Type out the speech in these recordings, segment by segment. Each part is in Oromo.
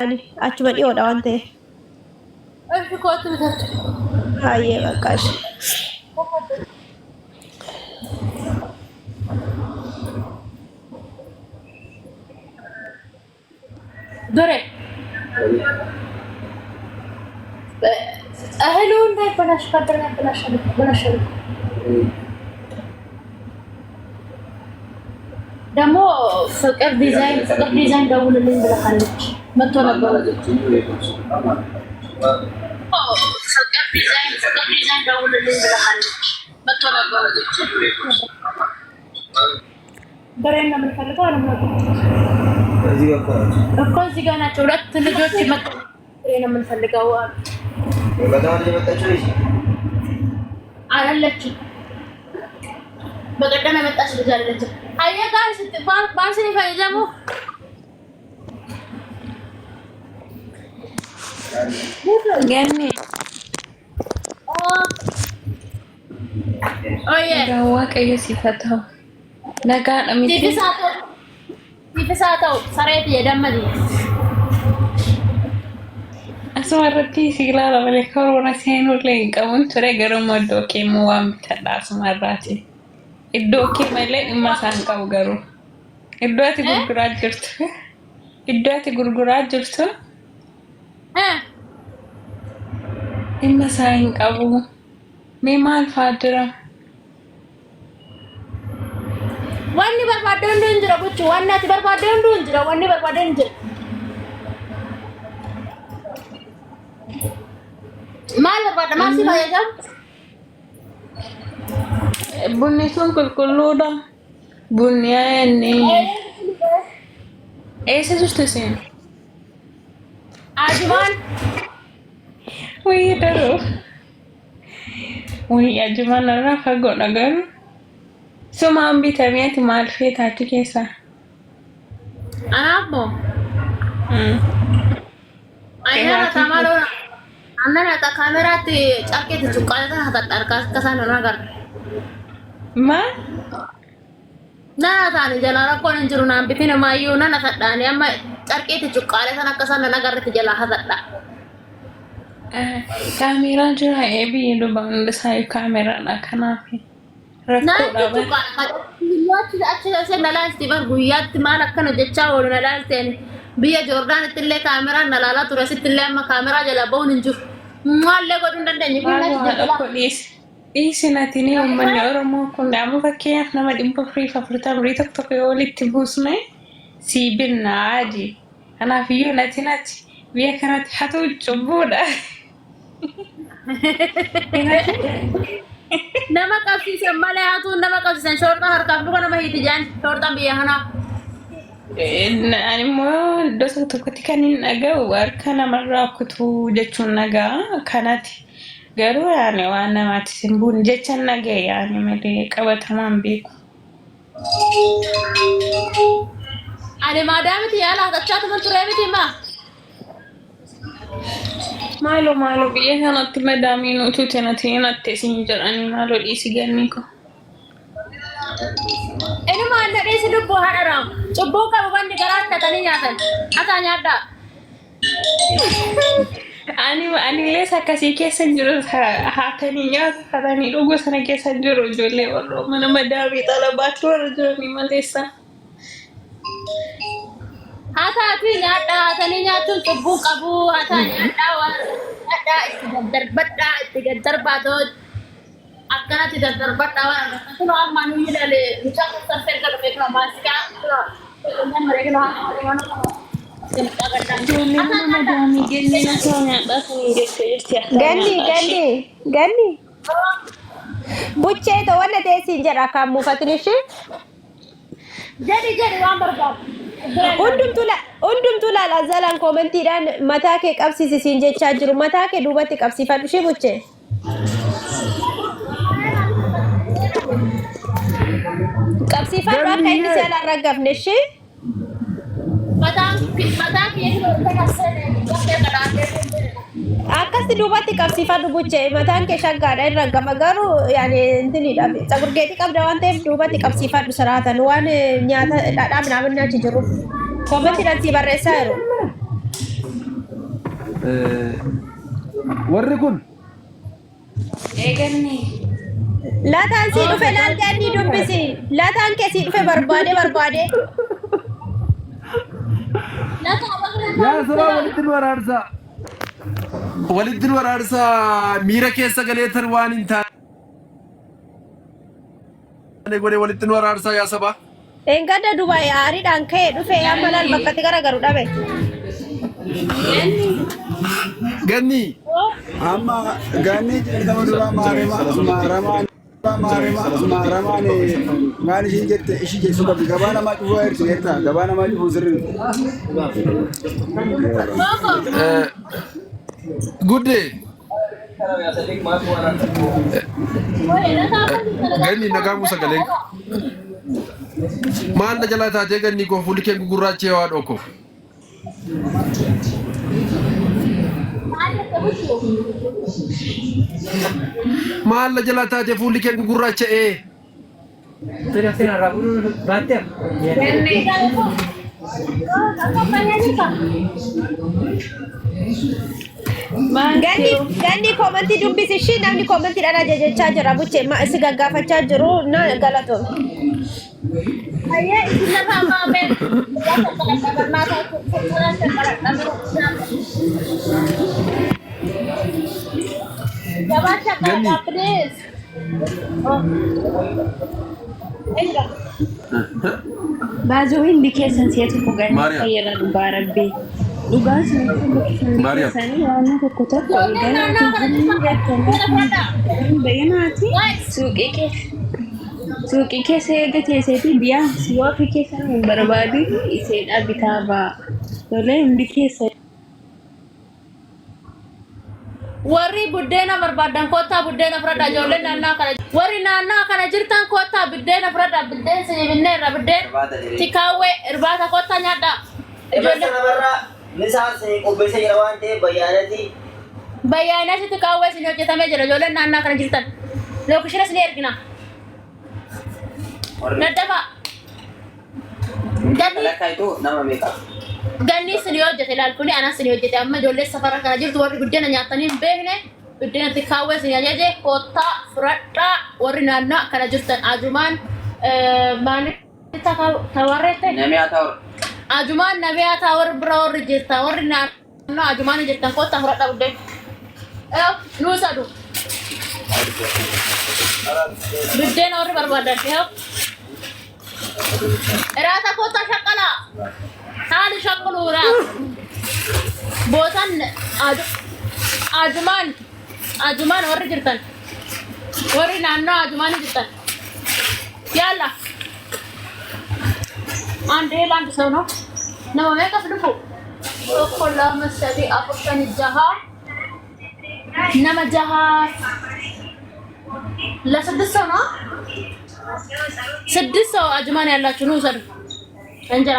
achuma dhiyoodha waan ta'eef. kootu bitatu. Hayyee baqqaash. Dore. እህሉ እንዳይበላሽ ካደረገ ያበላሻል። ደግሞ ፍቅር ዲዛይን ደውልልኝ ብለሃለች። መጥቶ ነበር። ፍቅር ዲዛይን ደውልልኝ ብለሃለች። መጥቶ ነበር። በሬን ነው የምንፈልገው አለ እኮ እዚህ ጋር ናቸው ሁለት ልጆች መጥቶ በሬን ነው የምንፈልገው አላለችም። በቀደም የመጣች ልጅ አለች። አየህ ጋር ስትባል ባንስን ይፈይደሙ ገኒ ኦዬ ዳዋ ቀይ ሲፈታው ነጋ ነው ሲፈሳተው ሰሬት የደመዲ asmarratti sigilaala malee korona seenullee hin qabuun ture garuu iddoo keemmoo waan bitadha asumarraati. Iddoo kee malee dhimma isaan qabu garuu. Iddoo ati gurguraa jirtu dhimma isaa hin qabu. Mee maal fa'aa jira? Wanni barbaadde hunduu hin jira gochuu. Wanni ati barbaadde hunduu hin jira. Wanni barbaadde hin jira. Maal barbaadda? Maal si fayyadam? Bunni sun qulqulluudha. Bunni inni eessa jirtu isin? Ajumaan. Wayii daruu. Wayii ajumaan irraa fagoodha garuu. Sumaan bitamee ati maal feetaa achi keessaa? Anaaf moo? Ayyaana taamaaloona. Annana ta kaameraatti carqeetti cuqqaalatan hatadha harkaa akka isaan hin agarre. Maal? Nana taani jalaa rakkoon hin jiru naan bitin amaayyuu nana sadhaani amma carqeetti cuqqaalatan akka isaan hin agarretti jalaa hatadha. Kaameraan jira eebii lubaan isaa kaameraadha kanaaf. Achi nalaalti bar guyyaatti maal akkana jechaa oolu nalaalteen biyya Joordaanitti illee kaameraan nalaalaa ture asitti illee amma kaameraa jala bahuun hin jiru. Maallee godhuu hin dandeenye. Dhiisinatini uummanni Oromoo kun amma fakkeenyaaf nama 440 tokko yoo walitti buusne sii binnaa aji. Kanaafiyyuu nati biyya kanatti hatu cubbuudha. Nama qabsiisan malee hatuun nama qabsiisan shoortaa harkaaf dhufa nama hiiti jaan shoortaan biyya kanaa. Ani immoo iddoo tokkotti kan hin dhaga'u harka namarraa kutuu jechuun nagaa kanatti garuu yaani waan namaatti simbuun jecha nagee yaani malee qabatamaan beeku. Ani maadaamiti yaala hatachaa tuman turee miti maa? Maaloo biyya kanatti madaamiin utuute nati natte isin jedhanii maaloo dhiisi gannii ko. Inuma anna dhiisi dubboo haadharam. Cubbuu qabu banni garaa hidhatanii nyaatan. Ataa nyaadhaa. Ani illee akkasii keessa jiru haatanii nyaata hatanii dhuguu sana keessa jiru ijoollee warroo mana madaamii xalabaatti warra jiranii maleessa. Haataati nyaadhaa hatanii nyaachuun cubbuu qabu hataa nyaadhaa itti gaddarbadhaa akkanatti daddarbadhaa waan akkasuma amma nuyi ilaalee mucaa kuttaaf erga dhufee kana maasikaa Ganni. Buchee to wanna teessiin jedha kan muufatin ishee. Jadi waan barbaadu. Hundumtuu laala zalaan koomentiidhaan mataa kee qabsiisiin jechaa jiru. Mataa kee duubatti qabsiifadhu ishee buchee. Qabsiifadhu akka inni si ala raggafne ishee. Akkasi duubatti qabsiifadhu buchee mataan kee shaggaadha irra gama garuu yaani intinidha sagurgeetii qabda waan ta'eef duubatti qabsiifadhu siraatan waan nyaata dhadhaa minaamin achi jiru koomentiidhaan si barreessaa jiru. warri kun eeganni Lataan si dhufe laal ganni dubbisi. Lataan kee si dhufe barbaade. yaa sabaa walittin waraarsa miira keessa galeetan waan hin taane godhe walittin waraarsa yaa sabaa Engada Dubai aariidhaan ka'ee dhufe amma laal bakkatti garagaru dhabe. ganni amma ganni jedhama dura maaramaan maal ishiin jette ishii jechuun qabdi gabaa namaa cufuu erga gabaa namaa cufuu sirri gudde ganni nagaa musa galeen maal na jalaa taatee ganni koo fuulli kee gugurraachee waa dhoko maal na jalaa taatee fuulli kee gugurraachee Ganni komantii dubbisi ishii namni komantiidhaan ajajachaa jira buchee si gaggaafachaa jiru na galatoom. Ayyee isin lafa maamee baazuu hindi keessan si'atu kugan fayyada dhugaa rabbii dhugaa sanii waan tokko beeyanaati suuqii keessa eeggateeseeti biyyaa yoo fi keessan hin barbaadu iseedha bitaabaa tolee hundi keessa warri buddeena barbaadan kottaa buddeena fudhadhaa ijoolleen naannaa kana warri naannaa kana jirtan kottaa buddeena fudhadhaa buddeen sinibinneerra buddeen tikaawwee irbaata kottaa nyaadhaa ijoollee Misal se qopheessee jira waan ta'eef bayyaanatti tikaawwee sin hojjetamee jira ijoolleen naannaa kana jirtan lookishinas ni ergina daddafa ganni sin hojjete ilaal kuni anas sin hojjete amma ijoollee safara kana jirtu warri buddeena nyaatanii hin beekne buddeena tikaawwee sin ajaje kottaa fudhadhaa warri naannaa kana jirtan ajumaan maalitti tawarreette namni haa ta'u ajumaan nabiyaa taa warri bira warri jirta warri naannoo ajumaan jirtan kottaa fudhadhaa buddeen nuusadu buddeen warri barbaadan Irata kota shakala. Hali shakalu rat. Bosan ajuman warri jirtan. Warri naannoo ajuman jirtan. Yalla. Ande land sono. Nama meeqa dhufu? Tokko lama sadii afur shanii jaha. Nama jaha. La saddeet sono. ስድስት ሰው አጅማን ያላችሁ ነው ሰዱ እንጀራ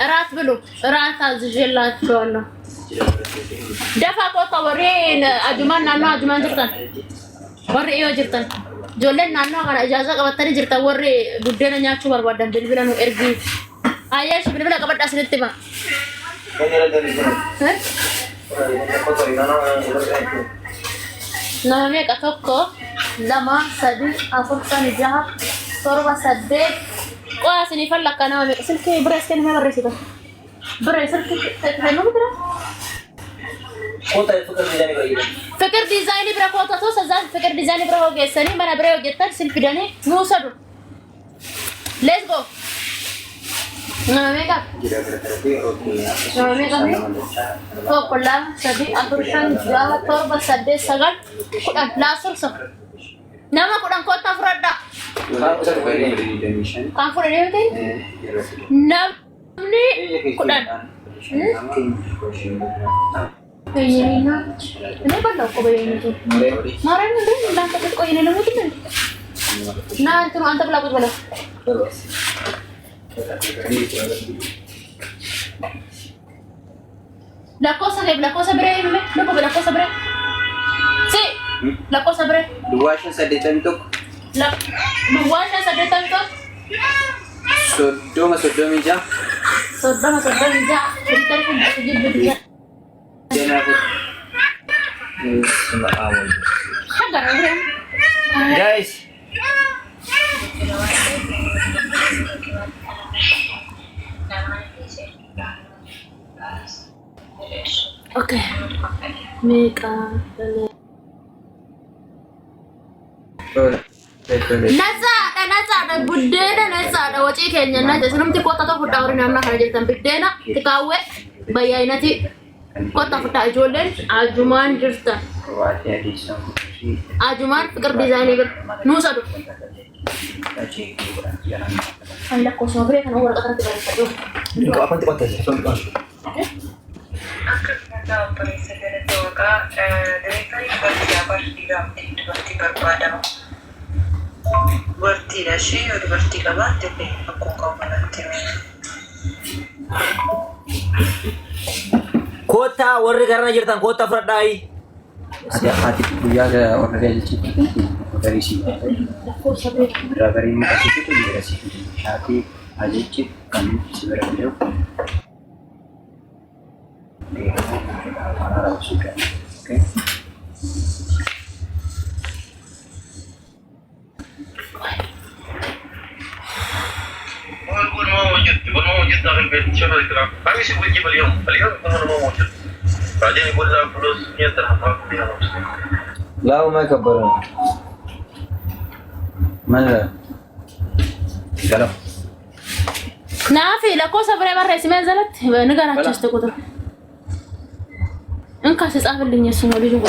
እራት ብሉ እራት አዝዤላችኋለሁ ደፋ ቆጣ ወሬን አጅማን ናና አጅማን ጅርታን ወሬ እዩ ጅርታን ጆለን ናና ጋር እጃዛ ቀበተሪ ጅርታ ወሬ ጉደነኛችሁ በርባዳን ብልብለ ነው ኤርጊ አያሽ ብልብለ ቀበዳ ስለትማ Nama meeqa tokko lama sadii afur shan jaha torba saddeet qo'a sinifan lakkaa nama meeqa silkii bira iskee nama barreessita bira silkii kennu bira fikir diizaayinii bira kootatu sazaan fikir diizaayinii bira hogeessanii mana bira hojjettan silfidanii nuu sadu let's go nama meeqa tokko lama sadii afur shan jaha torba saddeet sagal kudhan laasursa nama kudhan kottaa fudhadhaa kan fudhanii miti namni kudhan ini balda kok bayangin itu marah nih dan tapi kok ini nemu tuh nah itu antar belakang bala la cosa breve dopo la cosa breve sì la cosa breve Duwashan sa detantok duwashan sa detantok Sodoma ja sebentar pun bisa jadi Guys. Okay. Mika. Nasa buddena nasa wajib kayaknya nasa sebelum ti kota tu fuda orang nama kerja tempat buddena tikawe bayar nanti kota fuda jualan ajuman justa ajuman fikir desain itu nusa tu anda kau sobre kan orang akan tiba tu Itu apa nanti kontes? Aku pergi tu dari tadi berarti berpada berarti dah sih, udah berarti kabar tapi aku kau nanti. Kota warga karena jirtan kota Fradai. Ada hati kuliah ada orang dari situ dari sini. Dari Bekasi itu dari situ. Hati aja cip kan sebenarnya. Para suka. Oke. يقول ما موجود داخل البيت شوف الكلام ما يسيبوا يجيب اليوم يقول ما موجود بعدين يقول له فلوس 100 درهم فيها لا ما يكبرون ماذا قالوا نافي لا كوسا بري مرة اسمها نزلت نقرأ تشتكوا إنك أساس أهل اللي يسمو لي جوا